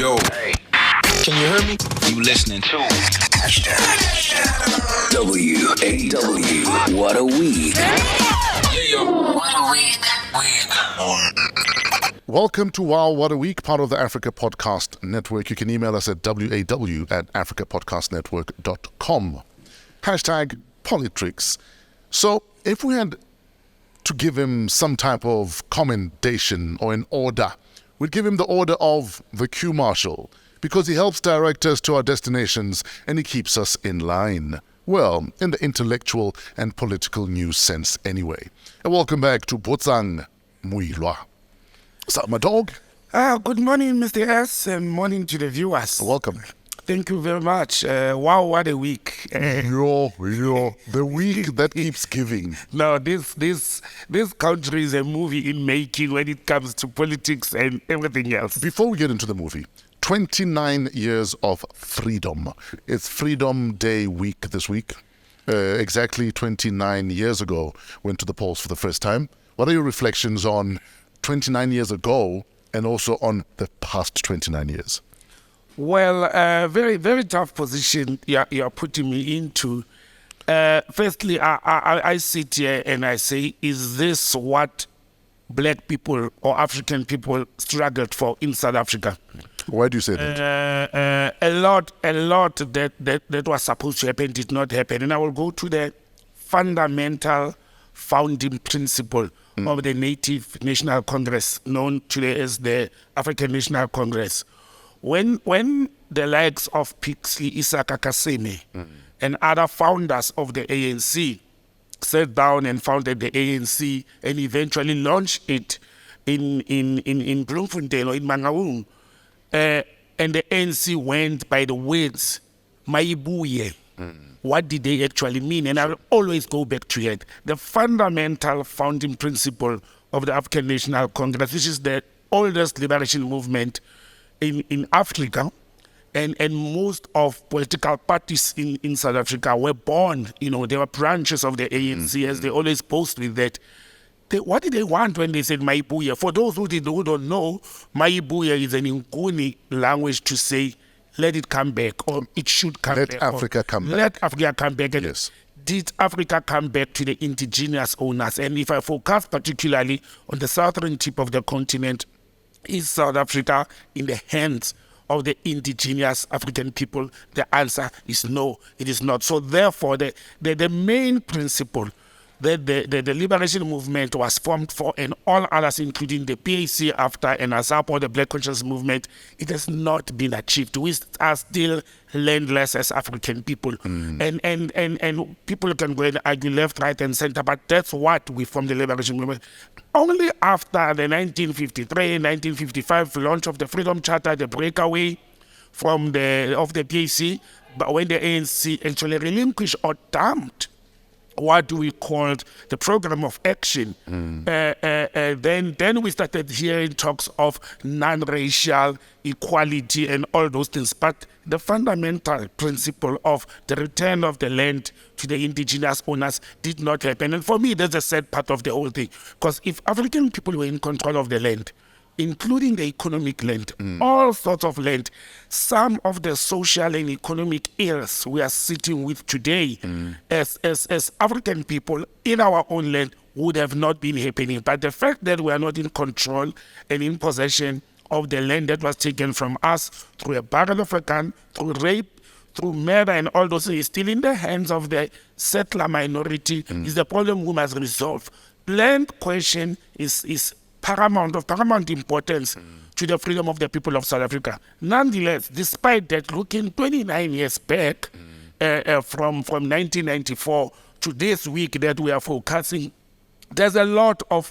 Yo, hey, can you hear me? You listening to WAW. What a week. Yeah. What a week. Welcome to WOW What a Week, part of the Africa Podcast Network. You can email us at waw@africapodcastnetwork.com. Hashtag PoliTricks. So if we had to give him some type of commendation or an order, we'd give him the order of the Q Marshal, because he helps direct us to our destinations and he keeps us in line. Well, in the intellectual and political news sense anyway. And welcome back to Botsang Modimowame. What's up, my dog? Good morning, Mr. S, and morning to the viewers. Welcome. Thank you very much. Wow, what a week. The week that keeps giving. No, this country is a movie in making when it comes to politics and everything else. Before we get into the movie, 29 years of freedom. It's Freedom Day week this week. Exactly 29 years ago, went to the polls for the first time. What are your reflections on 29 years ago and also on the past 29 years? Well, very, very tough position you're putting me into. Firstly, I sit here and I say, is this what black people or African people struggled for in South Africa? Why do you say that? A lot that was supposed to happen did not happen. And I will go to the fundamental founding principle of the Native National Congress, known today as the African National Congress. When the likes of Pixley Isaka Kaseme and other founders of the ANC sat down and founded the ANC and eventually launched it in Bloemfontein or in Mangaung, and the ANC went by the words, Mayibuye. What did they actually mean? And I will always go back to it. The fundamental founding principle of the African National Congress, which is the oldest liberation movement in Africa, and most of political parties in South Africa were born, they were branches of the ANC, as they always boast with that. What did they want when they said Mayibuye? For those who don't know, Mayibuye is an Nguni language to say, let it come back, or it should come back. Let Africa come back. Let Africa come back. And yes. Did Africa come back to the indigenous owners? And if I focus particularly on the southern tip of the continent, is South Africa in the hands of the indigenous African people? The answer is no, it is not. So therefore, the main principle that the liberation movement was formed for, and all others, including the PAC after and ASAP, or the Black Conscious Movement, it has not been achieved. We are still landless as African people. And people can go and argue left, right, and center, but that's what we formed the liberation movement. Only after the 1953, 1955 launch of the Freedom Charter, the breakaway of the PAC, but when the ANC actually relinquished or dumped what we called the program of action, then we started hearing talks of non-racial equality and all those things. But the fundamental principle of the return of the land to the indigenous owners did not happen. And for me, that's the sad part of the whole thing. Because if African people were in control of the land, including the economic land, all sorts of land, some of the social and economic ills we are sitting with today as African people in our own land would have not been happening. But the fact that we are not in control and in possession of the land that was taken from us through a barrel of a gun, through rape, through murder and all those things, is still in the hands of the settler minority, is the problem we must resolve. Land question is paramount importance to the freedom of the people of South Africa. Nonetheless, despite that, looking 29 years back from 1994 to this week that we are focusing, there's a lot of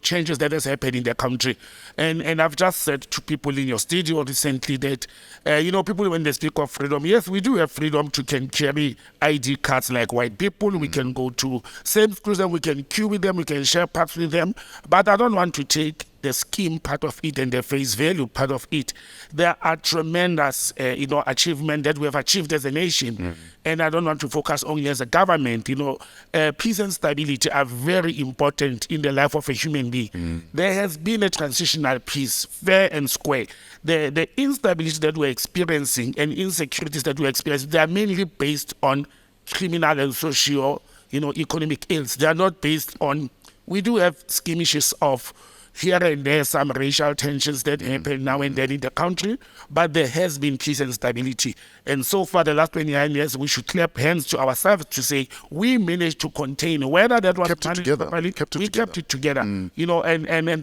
changes that has happened in the country. And I've just said to people in your studio recently that, people, when they speak of freedom, yes, we do have freedom to can carry ID cards like white people. We can go to same schools and we can queue with them, we can share parts with them. But I don't want to take the scheme part of it and the face value part of it, there are tremendous, achievements that we have achieved as a nation. And I don't want to focus only as a government. Peace and stability are very important in the life of a human being. There has been a transitional peace, fair and square. The instability that we're experiencing and insecurities that we're experiencing, they are mainly based on criminal and socio, economic ills. They are not based on, we do have skirmishes of here and there, some racial tensions that happen now and then in the country, but there has been peace and stability. And so far, the last 29 years, we should clap hands to ourselves to say we managed to contain, whether that was kept it together. Properly, kept it together. And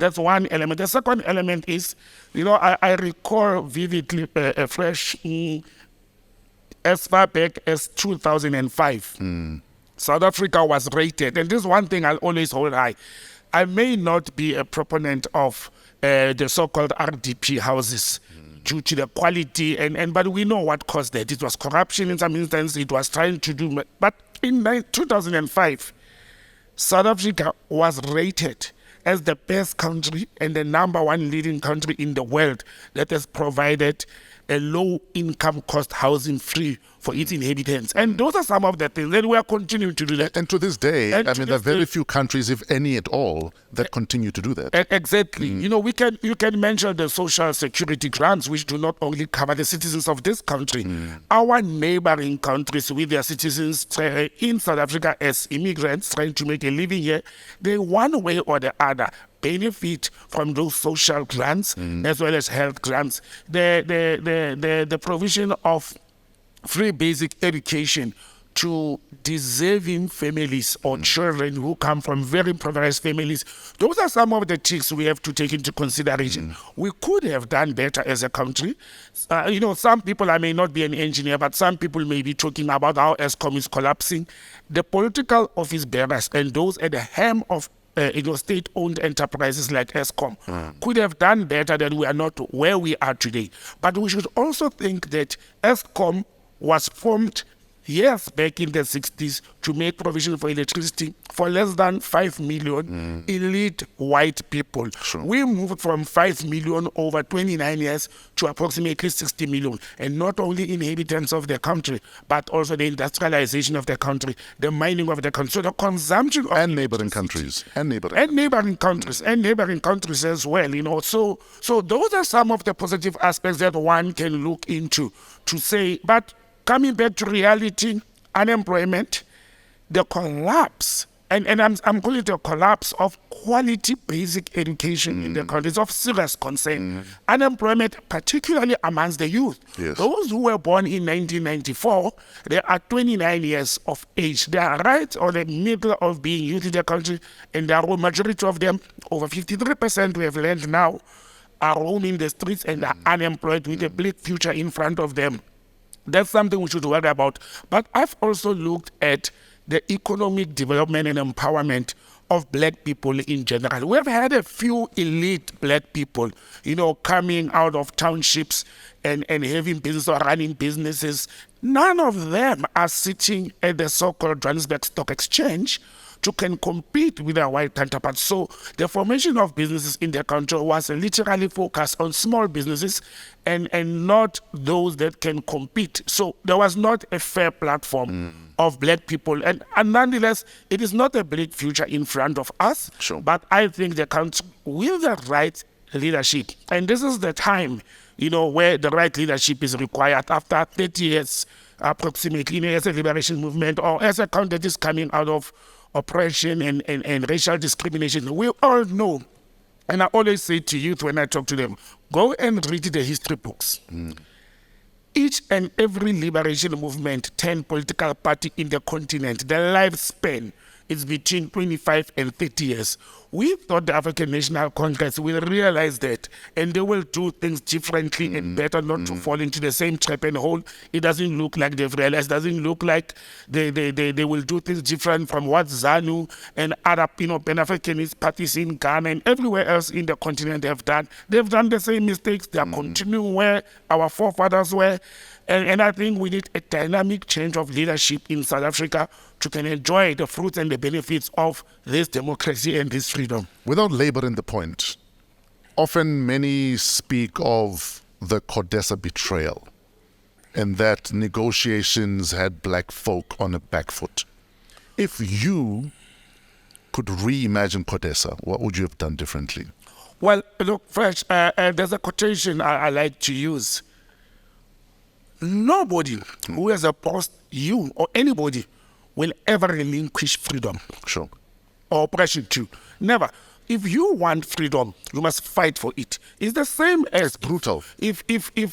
that's one element. The second element is, I recall vividly fresh as far back as 2005. South Africa was rated, and this is one thing I'll always hold high. I may not be a proponent of the so-called RDP houses due to the quality, but we know what caused that. It was corruption in some instances. It was trying to do, but in 2005, South Africa was rated as the best country and the number one leading country in the world that has provided a low-income cost housing free for its inhabitants. And those are some of the things that we are continuing to do that. And to this day, there are very few countries, if any at all, that continue to do that. Exactly. You can mention the social security grants, which do not only cover the citizens of this country. Our neighboring countries with their citizens in South Africa as immigrants trying to make a living here, they one way or the other benefit from those social grants as well as health grants. The provision of free basic education to deserving families or children who come from very impoverished families. Those are some of the things we have to take into consideration. We could have done better as a country. Some people, I may not be an engineer, but some people may be talking about how ESCOM is collapsing. The political office bearers and those at the helm of state-owned enterprises like ESCOM could have done better than we are not where we are today. But we should also think that ESCOM was formed years back in the 60s to make provision for electricity for less than 5 million elite white people. Sure. We moved from 5 million over 29 years to approximately 60 million. And not only inhabitants of the country, but also the industrialization of the country, the mining of the country, so the consumption of and neighboring countries. And neighboring countries as well. So those are some of the positive aspects that one can look into to say, but coming back to reality, unemployment, the collapse, and I'm calling it a collapse of quality basic education in the country is of serious concern. Unemployment, particularly amongst the youth. Yes. Those who were born in 1994, they are 29 years of age. They are right or the middle of being youth in the country, and the majority of them, over 53% we have learned now, are roaming the streets and are unemployed with a bleak future in front of them. That's something we should worry about. But I've also looked at the economic development and empowerment of black people in general. We've had a few elite black people, coming out of townships and having business or running businesses. None of them are sitting at the so-called Johannesburg Stock Exchange to can compete with their white counterparts. So the formation of businesses in the country was literally focused on small businesses and not those that can compete. So there was not a fair platform of black people. And nonetheless, it is not a bleak future in front of us. Sure. But I think the country with the right leadership, and this is the time, where the right leadership is required after 30 years approximately, as a liberation movement or as a country that is coming out of oppression and racial discrimination. We all know, and I always say to youth when I talk to them, go and read the history books. Each and every liberation movement, 10 political party in the continent, the lifespan is between 25 and 30 years. We thought the African National Congress will realize that, and they will do things differently and better, not to fall into the same trap and hole. It doesn't look like they've realized. It doesn't look like they will do things different from what ZANU and other Pan-Africanist parties in Ghana and everywhere else in the continent have done. They've done the same mistakes. They are continuing where our forefathers were. And I think we need a dynamic change of leadership in South Africa to can enjoy the fruits and the benefits of this democracy and this freedom. Without laboring the point, often many speak of the Codesa betrayal and that negotiations had black folk on a back foot. If you could reimagine Codesa, what would you have done differently? Well, look, Fresh, there's a quotation I like to use. Nobody who has opposed you or anybody will ever relinquish freedom Sure. or oppression too. Never. If you want freedom, you must fight for it. It's the same as brutal. If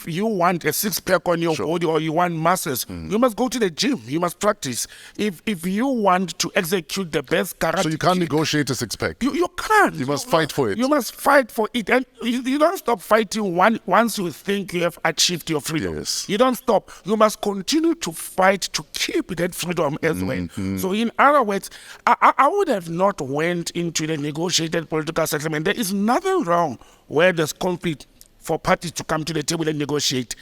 you want a six-pack on your body or you want muscles, you must go to the gym. You must practice. If you want to execute the best karate, So you can't negotiate a six-pack. You can't. You must fight for it. You must fight for it. And you don't stop fighting once you think you have achieved your freedom. Yes. You don't stop. You must continue to fight to keep that freedom as well. So in other words, I would have not went into the negotiated political settlement. There is nothing wrong where there's conflict for parties to come to the table and negotiate.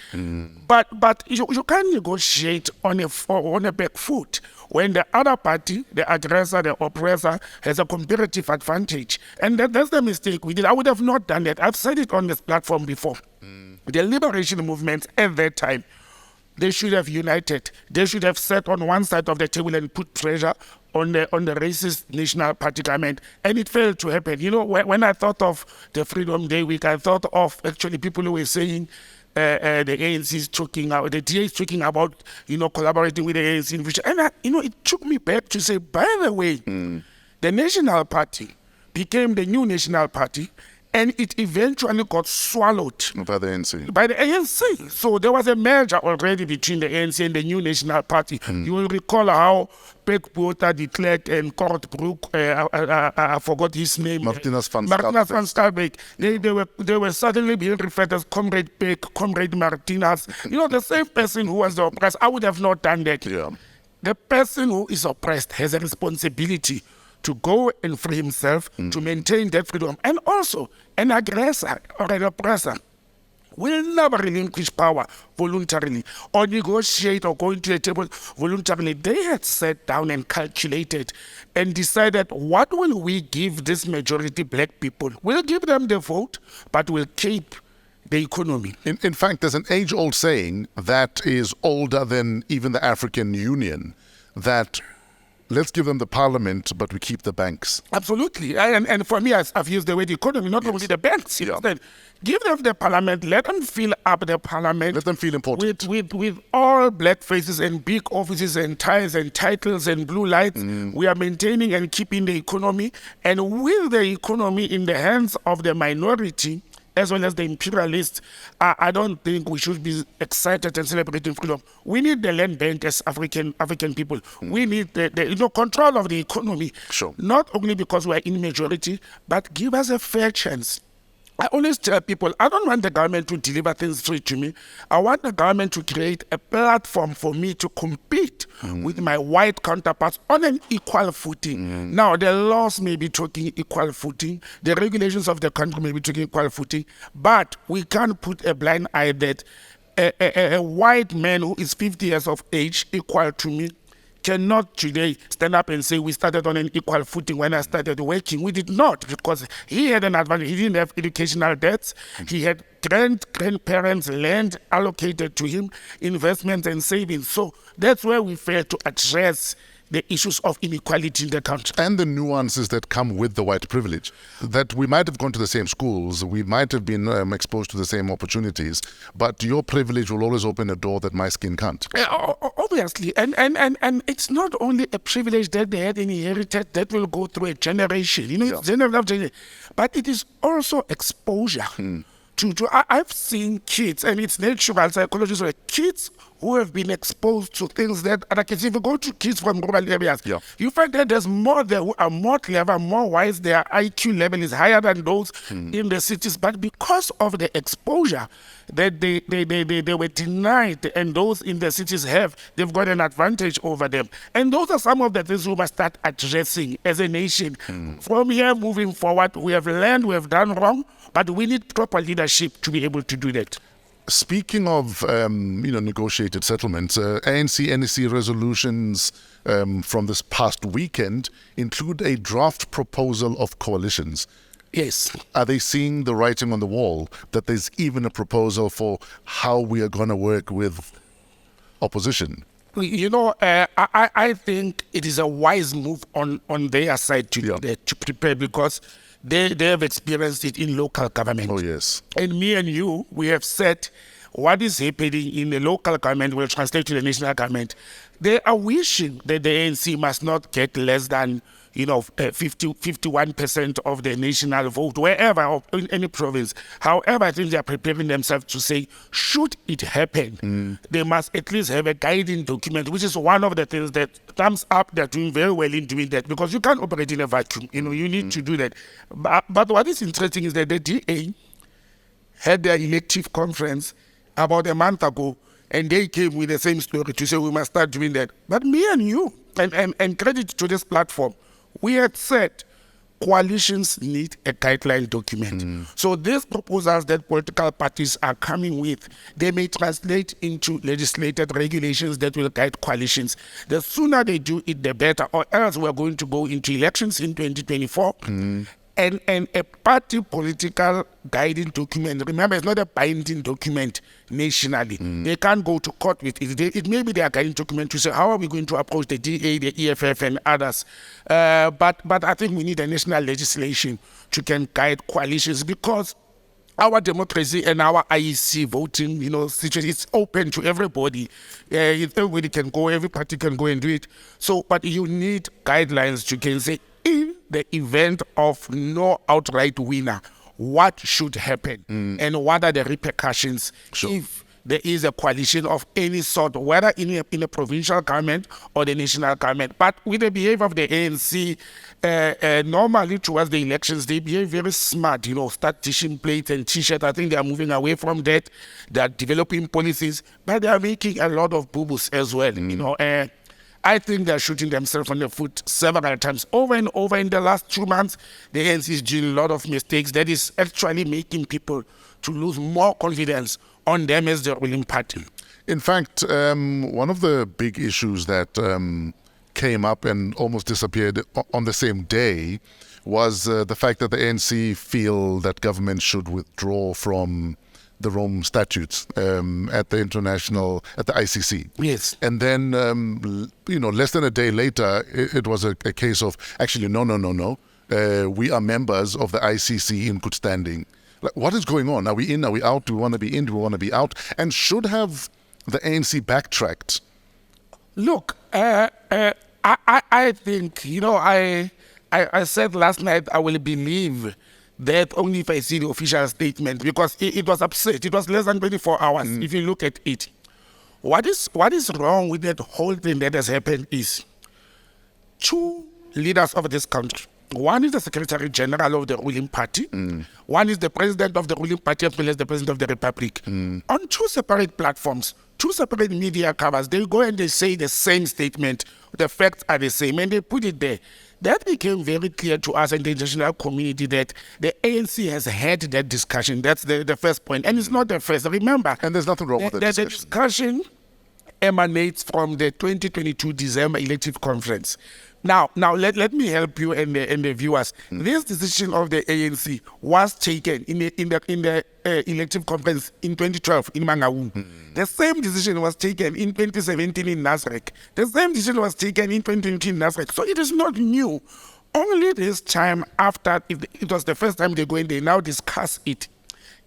But you can't negotiate on a back foot when the other party, the aggressor, the oppressor, has a comparative advantage. And that's the mistake we did. I would have not done that. I've said it on this platform before. The liberation movements at that time, they should have united. They should have sat on one side of the table and put pressure on the racist National Party government, and it failed to happen. You know, when I thought of the Freedom Day week, I thought of actually people who were saying the ANC is talking out, the DA is talking about, collaborating with the ANC in future. And it took me back to say, by the way, the National Party became the new National Party, and it eventually got swallowed By the ANC. by the ANC. So there was a merger already between the ANC and the new National Party. You will recall how Pek Botha de Klerk and Kortbroek, I forgot his name. Martinus van Stalbeek. They were suddenly being referred as Comrade Pek, Comrade Martinez. The same person who was the oppressed. I would have not done that. Yeah. The person who is oppressed has a responsibility to go and free himself, to maintain that freedom. And also, an aggressor or an oppressor will never relinquish power voluntarily or negotiate or go into the table voluntarily. They had sat down and calculated and decided, what will we give this majority black people? We'll give them the vote, but we'll keep the economy. In fact, there's an age-old saying that is older than even the African Union, that let's give them the parliament, but we keep the banks. Absolutely. And for me, I've used the word economy, not only the banks. Instead, give them the parliament, let them fill up the parliament. Let them feel important. With all black faces and big offices and ties and titles and blue lights. We are maintaining and keeping the economy. And with the economy in the hands of the minority, as well as the imperialists, I don't think we should be excited and celebrating freedom. We need the land bank as African people. We need the control of the economy. Sure. Not only because we are in majority, but give us a fair chance. I always tell people, I don't want the government to deliver things free to me. I want the government to create a platform for me to compete with my white counterparts on an equal footing. Now, the laws may be talking equal footing. The regulations of the country may be talking equal footing. But we can't put a blind eye that a white man who is 50 years of age, equal to me, cannot today stand up and say we started on an equal footing when I started working. We did not, because he had an advantage. He didn't have educational debts. He had grandparents' land allocated to him, investments and savings. So that's where we fail to address the issues of inequality in the country. And the nuances that come with the white privilege. That we might have gone to the same schools, we might have been exposed to the same opportunities, but your privilege will always open a door that my skin can't. Obviously, and it's not only a privilege that they had inherited that will go through a generation, it's generation, but it is also exposure. I've seen kids, and it's natural psychologists, kids who have been exposed to things that, like if you go to kids from rural areas, you find that there's more there who are more clever, more wise, their IQ level is higher than those in the cities, but because of the exposure that they were denied and those in the cities have, they've got an advantage over them. And those are some of the things we must start addressing as a nation. From here moving forward, we have learned we have done wrong, but we need proper leadership to be able to do that. Speaking of negotiated settlements, ANC NEC resolutions from this past weekend include a draft proposal of coalitions. Yes. Are they seeing the writing on the wall that there's even a proposal for how we are going to work with opposition? I think it is a wise move on their side to do that, to prepare, because they have experienced it in local government. Oh, yes. And me and you, we have said what is happening in the local government will translate to the national government. They are wishing that the ANC must not get less than 51% of the national vote, wherever, or in any province. However, I think they are preparing themselves to say, should it happen, they must at least have a guiding document, which is one of the things that thumbs up, they're doing very well in doing that, because you can't operate in a vacuum. You need to do that. But what is interesting is that the DA had their elective conference about a month ago, and they came with the same story to say we must start doing that. But me and you, and credit to this platform, we had said coalitions need a guideline document. So these proposals that political parties are coming with, they may translate into legislated regulations that will guide coalitions. The sooner they do it, the better, or else we're going to go into elections in 2024. And a party political guiding document, remember, it's not a binding document nationally. They can't go to court with it. It may be their guiding document to say, how are we going to approach the DA, the EFF, and others? But I think we need a national legislation to can guide coalitions, because our democracy and our IEC voting, situation, it's open to everybody. Everybody can go, every party can go and do it. So, but you need guidelines to can say, in the event of no outright winner, what should happen and what are the repercussions if there is a coalition of any sort, whether in a provincial government or the national government. But with the behavior of the ANC, normally towards the elections, they behave very smart, start dishing plates and T-shirts. I think they are moving away from that. They are developing policies, but they are making a lot of boo-boos as well, I think they're shooting themselves on the foot several times. Over and over in the last 2 months, the ANC is doing a lot of mistakes that is actually making people to lose more confidence on them as the ruling party. In fact, one of the big issues that came up and almost disappeared on the same day was the fact that the ANC feel that government should withdraw from the Rome statutes at the ICC. Yes. And then, less than a day later, it was a case of, actually, no. We are members of the ICC in good standing. Like, what is going on? Are we in? Are we out? Do we want to be in? Do we want to be out? And should have the ANC backtracked? Look, I think, I said last night I will believe that only if I see the official statement, because it was upset. It was less than 24 hours, if you look at it. What is wrong with that whole thing that has happened is two leaders of this country. One is the Secretary General of the ruling party. One is the President of the ruling party, as well as the President of the Republic. On two separate platforms, two separate media covers, they go and they say the same statement. The facts are the same, and they put it there. That became very clear to us in the international community that the ANC has had that discussion. That's the first point. And it's not the first. Remember. And there's nothing wrong with that discussion. The discussion emanates from the 2022 December elective conference. Now let me help you and the viewers. This decision of the ANC was taken in the elective conference in 2012 in Mangaung. The same decision was taken in 2017 in Nasrec. The same decision was taken in 2020 in Nasrec. So it is not new. Only this time, after it was the first time they go in, they now discuss it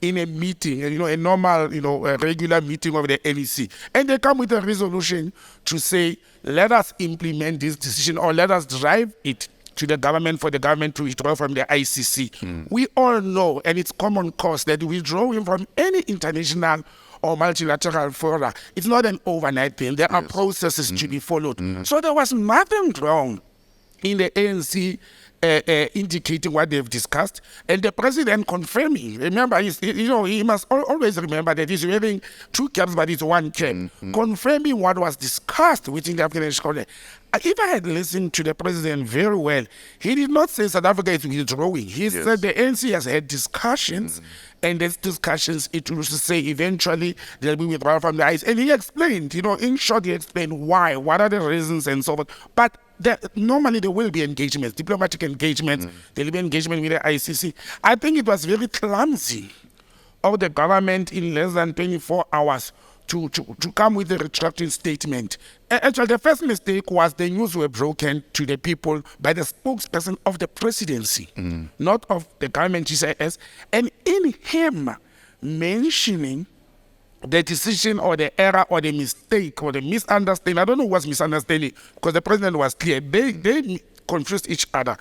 in a meeting, a normal, a regular meeting of the NEC. And they come with a resolution to say, let us implement this decision, or let us drive it to the government for the government to withdraw from the ICC. We all know, and it's common cause, that withdrawing from any international or multilateral fora, it's not an overnight thing. There are processes to be followed. So there was nothing wrong in the ANC indicating what they've discussed, and the president confirming. Remember, he must always remember that he's wearing two caps, but it's one cap. Confirming what was discussed within the African National. If I had listened to the president very well, he did not say South Africa is withdrawing. He said the ANC has had discussions, and these discussions, it was to say eventually they'll be withdrawn from the ICC. And he explained, in short, he explained why, what are the reasons, and so on. But normally there will be engagements, diplomatic engagements. There will be engagement with the ICC. I think it was very clumsy of the government in less than 24 hours to come with a retracting statement. Actually, the first mistake was the news were broken to the people by the spokesperson of the presidency, not of the government GCIS. And in him mentioning the decision or the error or the mistake or the misunderstanding, I don't know what's misunderstanding, because the president was clear. They confused each other.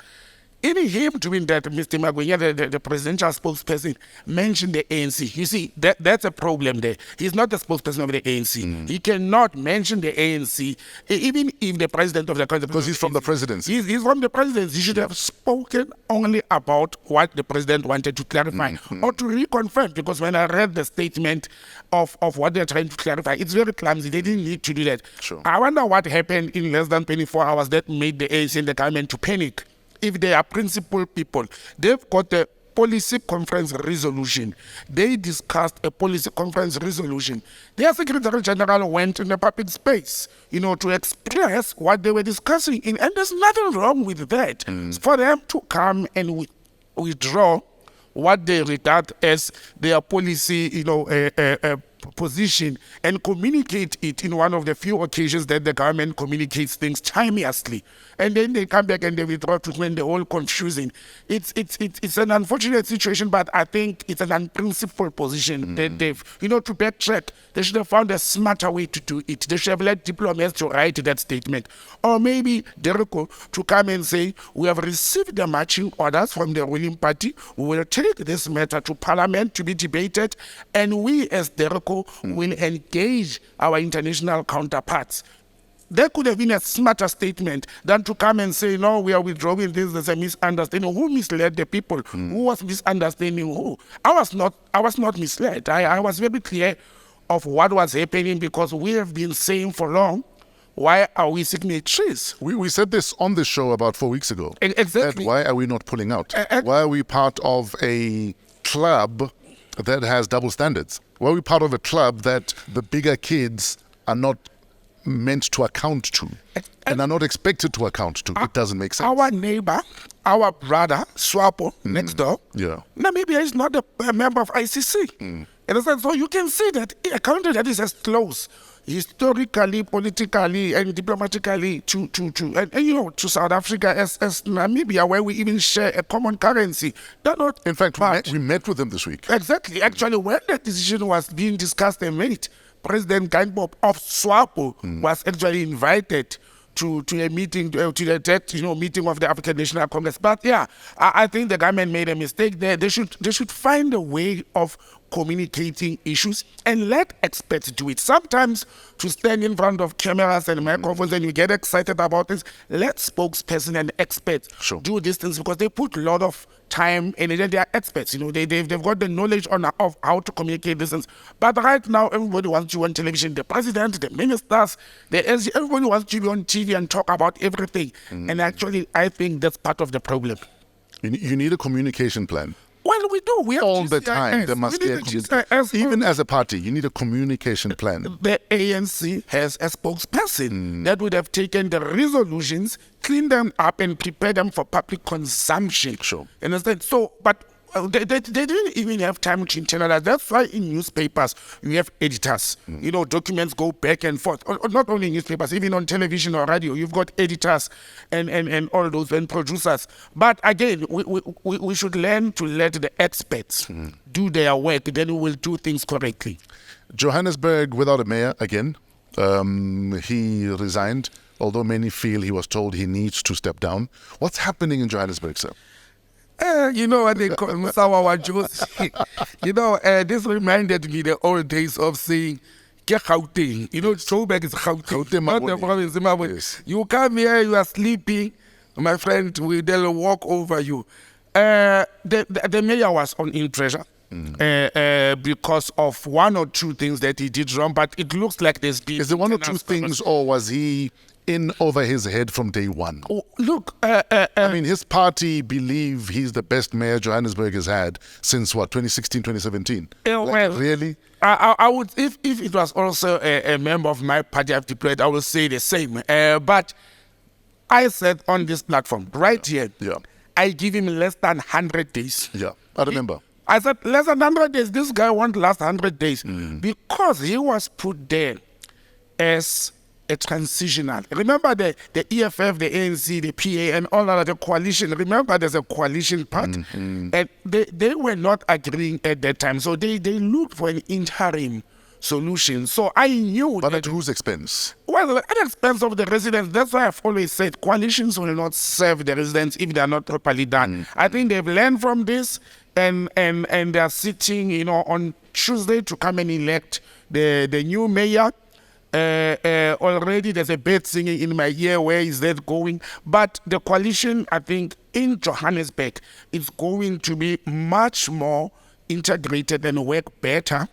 In him doing that, Mr. Magwenya, the presidential spokesperson, mentioned the ANC. You see, that's a problem there. He's not the spokesperson of the ANC. He cannot mention the ANC, even if the president of the country... Because he's from the presidency. He's from the presidency. He should have spoken only about what the president wanted to clarify or to reconfirm, because when I read the statement of what they're trying to clarify, it's very clumsy. They didn't need to do that. Sure. I wonder what happened in less than 24 hours that made the ANC and the government to panic. If they are principled people, they've got a policy conference resolution. They discussed a policy conference resolution. Their Secretary General went in the public space, to express what they were discussing. And there's nothing wrong with that. For them to come and withdraw what they regard as their policy, position and communicate it in one of the few occasions that the government communicates things timelessly, and then they come back and they withdraw to when they're all confusing. It's an unfortunate situation, but I think it's an unprincipled position that they've, to backtrack. They should have found a smarter way to do it. They should have let diplomats to write that statement, or maybe Dereko to come and say, we have received the marching orders from the ruling party. We will take this matter to Parliament to be debated, and we as Dereko will engage our international counterparts. There could have been a smarter statement than to come and say, no, we are withdrawing this, there's a misunderstanding. Who misled the people? Who was misunderstanding who? I was not misled. I was very clear of what was happening, because we have been saying for long, why are we signatories? We said this on the show about 4 weeks ago. Exactly. That why are we not pulling out? Why are we part of a club that has double standards? Why are we part of a club that the bigger kids are not meant to account to and are not expected to account to? It doesn't make sense. Our neighbor, our brother, Swapo, next door, Namibia is not a member of ICC. So you can see that a country that is as close historically, politically, and diplomatically to South Africa as Namibia, where we even share a common currency. They're not. In fact, we met with them this week. Exactly. Actually, when that decision was being discussed and made, President Geingob of SWAPO was actually invited to a meeting, to the meeting of the African National Congress. But I think the government made a mistake there. They should find a way of communicating issues and let experts do it. Sometimes to stand in front of cameras and microphones and you get excited about this, let spokesperson and experts do these things, because they put a lot of time and they are experts. They've got the knowledge of how to communicate these things. But right now, everybody wants you on television. The president, the ministers, everybody wants to be on TV and talk about everything. And actually, I think that's part of the problem. You need a communication plan. Well, we do. We have all the time. There must be a even as a party, you need a communication plan. The ANC has a spokesperson that would have taken the resolutions, cleaned them up, and prepared them for public consumption. Sure. Understand? So, but they didn't even have time to internalize. That's why in newspapers you have editors. Documents go back and forth. Or not only in newspapers, even on television or radio, you've got editors and all those and producers. But again, we should learn to let the experts do their work. Then we will do things correctly. Johannesburg without a mayor again. He resigned, although many feel he was told he needs to step down. What's happening in Johannesburg, sir? You know what they call Musawawa Juice? This reminded me the old days of saying, Gauteng. Joburg is Gauteng, not the province. Yes. You come here, you are sleeping, my friend, they'll walk over you. The mayor was in pressure because of one or two things that he did wrong, but it looks like there's been... Is it one or two things, or was he in over his head from day one? Oh, look, his party believe he's the best mayor Johannesburg has had since 2016, 2017. Really? I would, if it was also a member of my party I've deployed, I would say the same. But I said on this platform, right here, Yeah. I give him less than 100 days. Yeah, I remember. I said, less than 100 days. This guy won't last 100 days because he was put there as a transitional. Remember the EFF, the ANC, the PA, and all of the coalition. Remember there's a coalition part. And they were not agreeing at that time. So they looked for an interim solution. So I knew But that, at whose expense? well, at the expense of the residents. That's why I've always said coalitions will not serve the residents if they are not properly done. I think they've learned from this, and they are sitting, on Tuesday to come and elect the new mayor. Already there's a bird singing in my ear. Where is that going? But the coalition, I think, in Johannesburg is going to be much more integrated and work better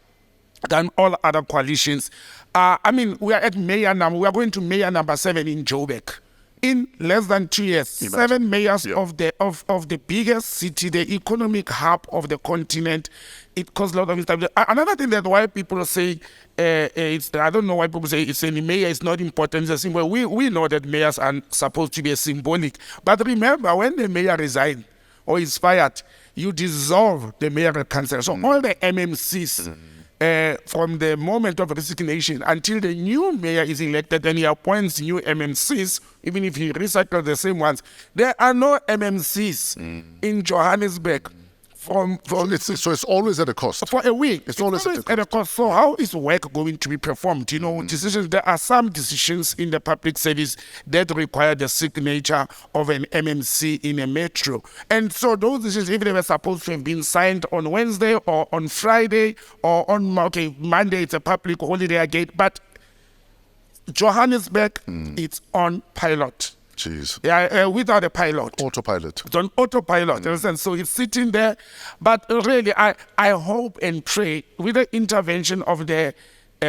than all other coalitions. We are at mayor number. We are going to mayor number 7 in Joburg. In less than 2 years, 7 mayors of the biggest city, the economic hub of the continent. It caused a lot of instability. Another thing that why people say I don't know why people say the mayor is not important. It's a symbol. We know that mayors are supposed to be a symbolic. But remember, when the mayor resigns or is fired, you dissolve the mayoral council. So all the MMCs. From the moment of resignation until the new mayor is elected and he appoints new MMCs, even if he recycles the same ones, there are no MMCs in Johannesburg. So it's always at a cost. For a week. It's always at a cost. So how is work going to be performed? Decisions. There are some decisions in the public service that require the signature of an MMC in a metro. And so those decisions, if they were supposed to have been signed on Wednesday or on Friday or on Monday, it's a public holiday again. But Johannesburg, it's on pilot. Jeez. Yeah, without a pilot. Autopilot. It's on autopilot. Understand? So it's sitting there. But really, I hope and pray with the intervention of the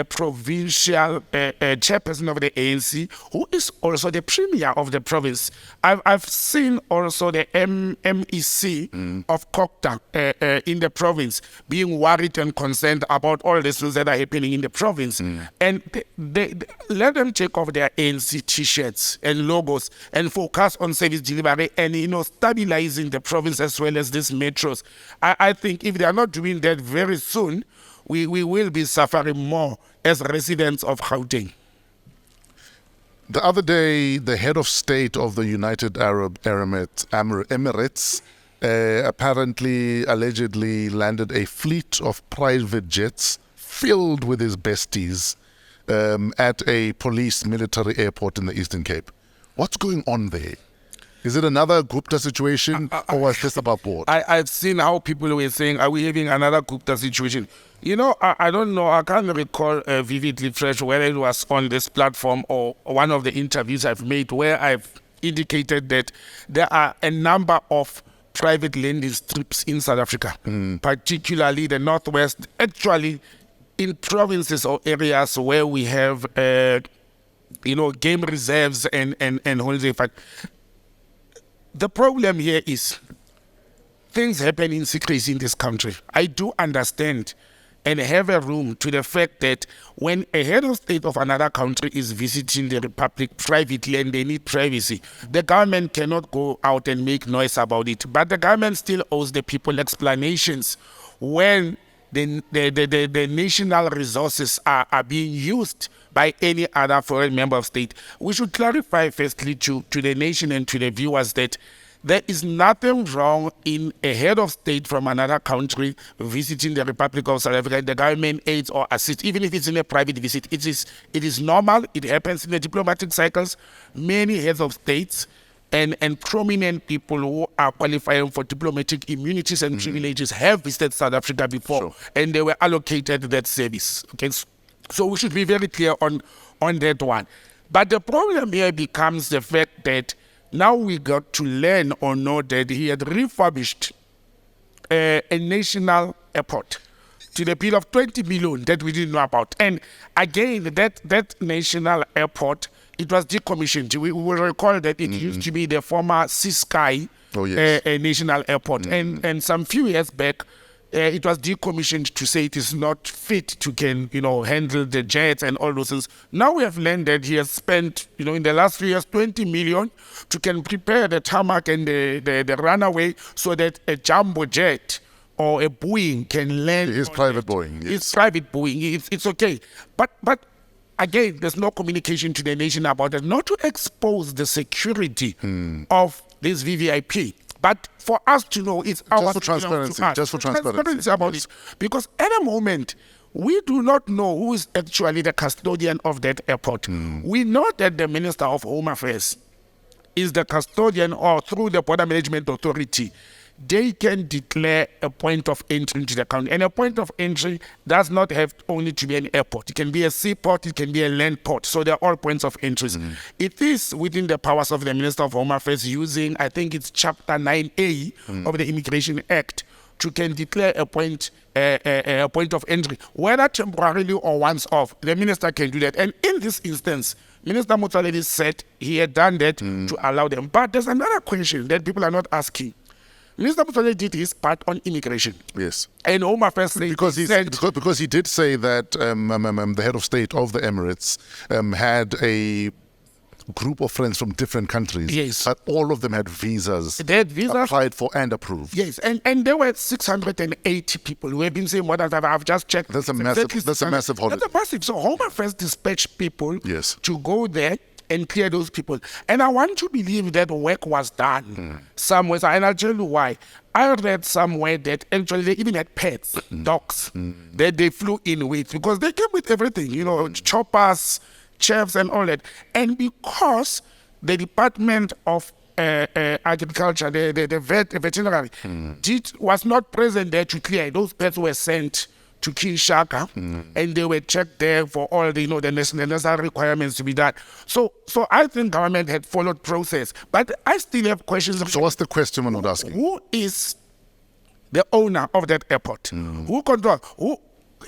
provincial chairperson of the ANC, who is also the premier of the province. I've seen also the MEC of Kokta in the province being worried and concerned about all the things that are happening in the province. And they let them take off their ANC T-shirts and logos and focus on service delivery and stabilizing the province as well as these metros. I think if they are not doing that very soon, we will be suffering more as residents of Gauteng. The other day, the head of state of the United Arab Emirates allegedly landed a fleet of private jets filled with his besties at a police military airport in the Eastern Cape. What's going on there? Is it another Gupta situation, or was this about board? I've seen how people were saying, are we having another Gupta situation? I don't know. I can't recall vividly fresh whether it was on this platform or one of the interviews I've made where I've indicated that there are a number of private landing strips in South Africa, particularly the Northwest, actually in provinces or areas where we have, game reserves and holiday fund. The problem here is things happen in secrecy in this country. I do understand and have a room to the fact that when a head of state of another country is visiting the republic privately and they need privacy, the government cannot go out and make noise about it. But the government still owes the people explanations when the national resources are being used by any other foreign member of state. We should clarify firstly to the nation and to the viewers that there is nothing wrong in a head of state from another country visiting the Republic of South Africa. The government aids or assists, even if it's in a private visit. It is normal. It happens in the diplomatic cycles. Many heads of states and prominent people who are qualifying for diplomatic immunities and privileges have visited South Africa before, and they were allocated that service. Okay, so we should be very clear on that one. But the problem here becomes the fact that now we got to learn or know that he had refurbished a national airport to the bill of 20 million that we didn't know about. And again, that national airport, it was decommissioned. We will recall that it used to be the former Sky national airport. And some few years back, it was decommissioned to say it is not fit to handle the jets and all those things. Now we have learned that he has spent, in the last 3 years, 20 million to prepare the tarmac and the runaway so that a jumbo jet or a Boeing can land. His private Boeing. Yes. It's private Boeing. It's okay. But again, there's no communication to the nation about it, not to expose the security of this VVIP. But for us to know, it's our just for transparency. Just for transparency about it. Because at the moment, we do not know who is actually the custodian of that airport. We know that the Minister of Home Affairs is the custodian, or through the Border Management Authority, they can declare a point of entry into the country. And a point of entry does not have only to be an airport. It can be a seaport, it can be a land port. So they're all points of entry. It is within the powers of the Minister of Home Affairs using, I think it's Chapter 9A of the Immigration Act, to can declare a point of entry, whether temporarily or once off. The minister can do that. And in this instance, Minister Motsoaledi said he had done that to allow them. But there's another question that people are not asking. Minister Motsoaledi did his part on immigration. Yes. And Home Affairs because he did say that the head of state of the Emirates had a group of friends from different countries. Yes. But all of them had visas. They had visas applied for and approved. Yes, and there were 680 people who have been saying what I've just checked. That's a massive holiday. That's a massive. So Home Affairs dispatched people to go there and clear those people. And I want to believe that work was done somewhere. And I'll tell you why. I read somewhere that actually they even had pets, dogs, that they flew in with, because they came with everything, choppers, chefs and all that. And because the Department of Agriculture, the veterinary, was not present there to clear, those pets were sent to Kinshasa, and they were checked there for all the necessary requirements to be done. So I think government had followed process, but I still have questions. So what's the question we're not asking? Who is the owner of that airport? Who controls?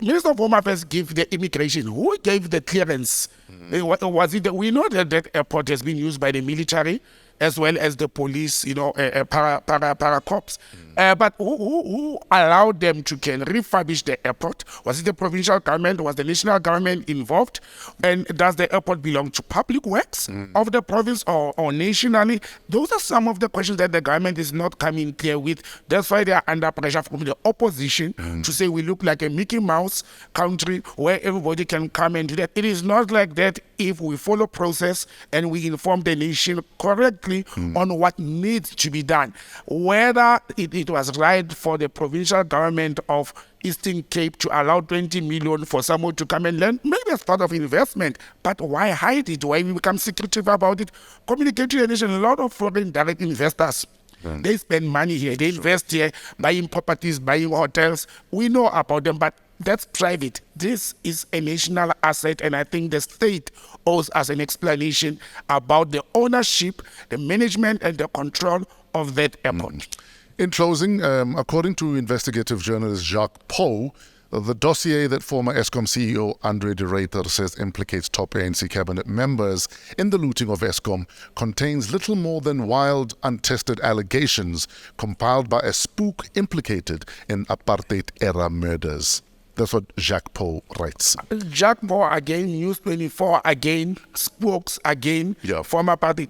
Minister of Home Affairs gave the immigration. Who gave the clearance? Was it? We know that airport has been used by the military as well as the police, para cops. But who allowed them to refurbish the airport? Was it the provincial government? Was the national government involved? And does the airport belong to public works of the province or nationally? Those are some of the questions that the government is not coming clear with. That's why they are under pressure from the opposition to say we look like a Mickey Mouse country where everybody can come and do that. It is not like that if we follow process and we inform the nation correctly on what needs to be done. Whether it was right for the provincial government of Eastern Cape to allow 20 million for someone to come and learn, maybe as part of investment, but why hide it? Why we become secretive about it? Communicate to the nation. A lot of foreign direct investors, they spend money here, they invest here, buying properties, buying hotels. We know about them, but that's private. This is a national asset, and I think the state owes us an explanation about the ownership, the management, and the control of that airport. In closing, according to investigative journalist Jacques Poe, the dossier that former Eskom CEO Andre de Ruyter says implicates top ANC cabinet members in the looting of Eskom contains little more than wild, untested allegations compiled by a spook implicated in apartheid-era murders. That's what Jacques Poe writes. Jacques Poe again, News 24 again, spokes again, former party.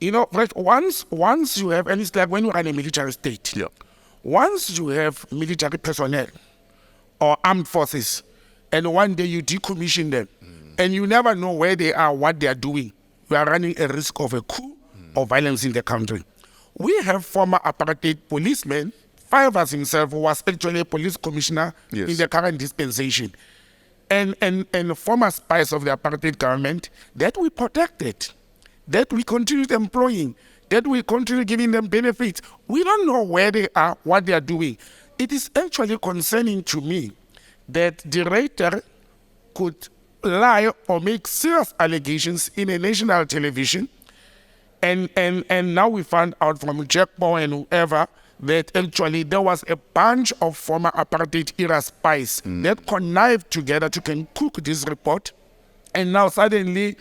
Once you have, and it's like when you run a military state, once you have military personnel or armed forces, and one day you decommission them, and you never know where they are, what they are doing, you are running a risk of a coup or violence in the country. We have former apartheid policemen, Fivers himself, who was actually a police commissioner in the current dispensation, and former spies of the apartheid government that we protected, that we continued employing, that we continue giving them benefits. We don't know where they are, what they are doing. It is actually concerning to me that the Ruyter could lie or make serious allegations in a national television, and now we found out from Jacques Poe and whoever that actually there was a bunch of former apartheid-era spies that connived together to can cook this report, and now suddenly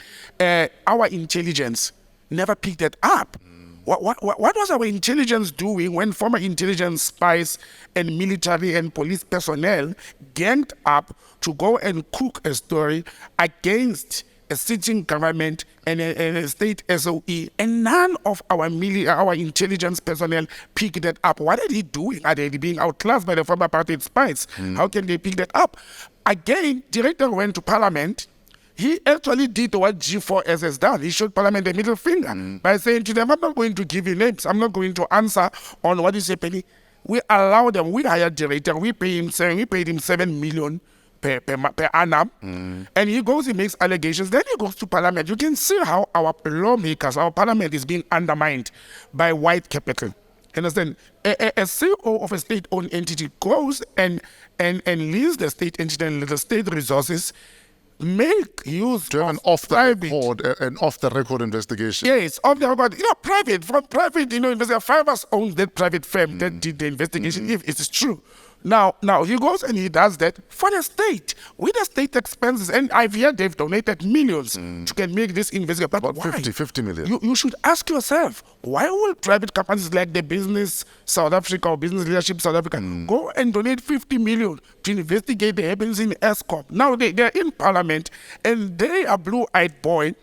our intelligence never picked that up. What was our intelligence doing when former intelligence spies and military and police personnel ganged up to go and cook a story against a sitting government and a state SOE, and none of our intelligence personnel picked that up? What are they doing? Are they being outclassed by the former apartheid spies? How can they pick that up? Again, director went to parliament. He actually did what G4S has done. He showed Parliament a middle finger by saying to them, I'm not going to give you names. I'm not going to answer on what is happening. We allow them. We hired director. We paid him 7 million per annum. And he goes, he makes allegations. Then he goes to Parliament. You can see how our lawmakers, our Parliament is being undermined by white capital. Understand? A CEO of a state-owned entity goes and leaves the state entity and the state resources, make use to have an off the record investigation. Yes, off the record. Private, investigator. Fivers owns that private firm that did the investigation, if it is true. Now he goes and he does that for the state, with the state expenses. And I've heard they've donated millions to can make this investigation. But About why? 50 million. You should ask yourself, why will private companies like the Business South Africa or Business Leadership South Africa go and donate 50 million to investigate the happens in ESCOM? Now they're in Parliament and they are blue-eyed boy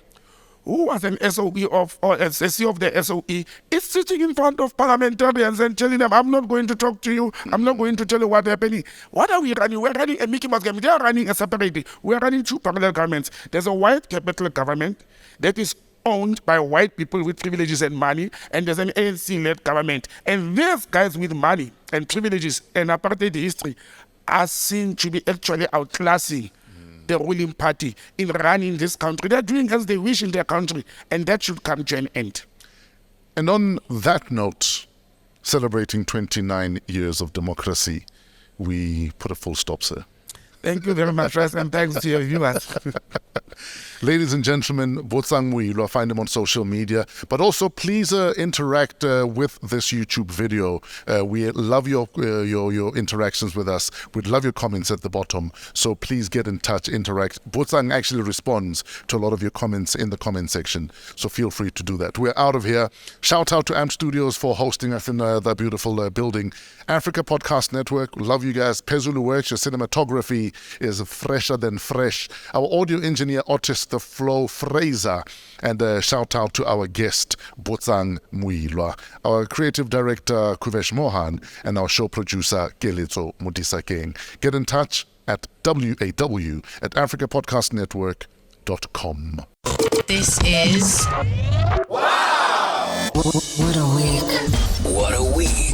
who was an SOE or a CEO of the SOE, is sitting in front of parliamentarians and telling them, I'm not going to talk to you. I'm not going to tell you what's happening. What are we running? We're running a Mickey Mouse game. They are running a separate. We're running two parallel governments. There's a white capital government that is owned by white people with privileges and money, and there's an ANC-led government. And these guys with money and privileges and apartheid history are seen to be actually outclassing the ruling party in running this country. They're doing as they wish in their country, and that should come to an end. And on that note, celebrating 29 years of democracy, we put a full stop, sir. Thank you very much, Ras, and thanks to your viewers. Ladies and gentlemen, Botsang Moiloa, find him on social media, but also please interact with this YouTube video. We love your interactions with us. We'd love your comments at the bottom. So please get in touch, interact. Botsang actually responds to a lot of your comments in the comment section. So feel free to do that. We're out of here. Shout out to AMP Studios for hosting us in the beautiful building. Africa Podcast Network, love you guys. Pezulu Works, your cinematography is fresher than fresh. Our audio engineer, Otis the Flow Fraser. And shout out to our guest, Botsang Moiloa, our creative director, Kuvesh Mohan, and our show producer, Keletso Modisakeng. Get in touch at WAW@africapodcastnetwork.com. This is... Wow! What a week. What a week.